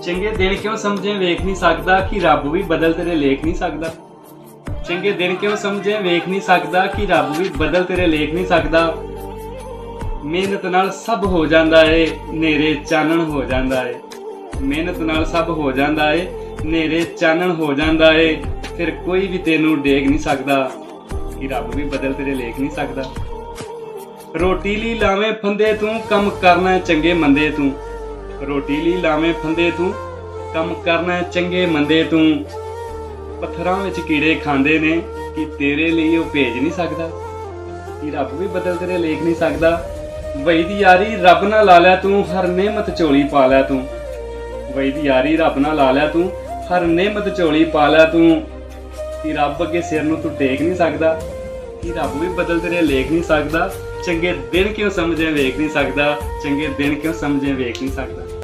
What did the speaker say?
ਚੰਗੇ ਦਿਨ ਕਿਉਂ ਸਮਝੇ ਵੇਖ ਨਹੀਂ ਸਕਦਾ ਕਿ ਰੱਬ ਵੀ ਬਦਲ ਤੇਰੇ ਲੇਖ ਨਹੀਂ ਸਕਦਾ। ਚੰਗੇ ਦਿਨ ਕਿਉਂ ਸਮਝੇ ਵੇਖ ਨਹੀਂ ਸਕਦਾ ਕਿ ਰੱਬ ਵੀ ਬਦਲ ਤੇਰੇ ਲੇਖ ਨਹੀਂ ਸਕਦਾ। ਮਿਹਨਤ ਨਾਲ ਸਭ ਹੋ ਜਾਂਦਾ ਏ, ਨੇਰੇ ਚਾਨਣ ਹੋ ਜਾਂਦਾ ਏ। ਮਿਹਨਤ ਨਾਲ ਸਭ ਹੋ ਜਾਂਦਾ ਏ, ਨੇਰੇ ਚਾਨਣ ਹੋ ਜਾਂਦਾ ਏ। ਫਿਰ ਕੋਈ ਵੀ ਤੈਨੂੰ ਡੇਗ ਨਹੀਂ ਸਕਦਾ ਕਿ ਰੱਬ ਵੀ ਬਦਲ ਤੇਰੇ ਲੇਖ ਨਹੀਂ ਸਕਦਾ। ਰੋਟੀ ਲਈ ਲਾਵੇਂ ਫੰਦੇ ਤੂੰ, ਕੰਮ ਕਰਨਾ ਚੰਗੇ ਮੰਦੇ ਤੂੰ। ਰੋਟੀ ਲਈ ਲਾਵੇਂ ਫੰਦੇ ਤੂੰ, ਕੰਮ ਕਰਨਾ ਚੰਗੇ ਮੰਦੇ ਤੂੰ। ਪੱਥਰਾਂ ਵਿੱਚ ਕੀੜੇ ਖਾਂਦੇ ਨੇ ਕਿ ਤੇਰੇ ਲਈ ਉਹ ਭੇਜ ਨਹੀਂ ਸਕਦਾ ਕਿ ਰੱਬ ਵੀ ਬਦਲ ਤੇਰੇ ਲੇਖ ਨਹੀਂ ਸਕਦਾ। ਵਈ ਦੀ ਯਾਰੀ ਰੱਬ ਨਾਲ ਲਾ ਲਿਆ ਤੂੰ, ਹਰ ਨਿਹਮਤ ਝੋਲੀ ਪਾ ਲਿਆ ਤੂੰ। ਵਈ ਦੀ ਯਾਰੀ ਰੱਬ ਨਾਲ ਲਾ ਲਿਆ ਤੂੰ, ਹਰ ਨਿਹਮਤ ਝੋਲੀ ਪਾ ਲਿਆ ਤੂੰ। ਕਿ ਰੱਬ ਅੱਗੇ ਸਿਰ ਨੂੰ ਤੂੰ ਟੇਕ ਨਹੀਂ ਸਕਦਾ ਕਿ ਰੱਬ ਵੀ ਬਦਲ ਤੇਰੇ ਲੇਖ ਨਹੀਂ ਸਕਦਾ। ਚੰਗੇ ਦਿਨ ਕਿਉਂ ਸਮਝੇ ਵੇਖ ਨਹੀਂ ਸਕਦਾ। ਚੰਗੇ ਦਿਨ ਕਿਉਂ ਸਮਝੇ ਵੇਖ ਨਹੀਂ ਸਕਦਾ।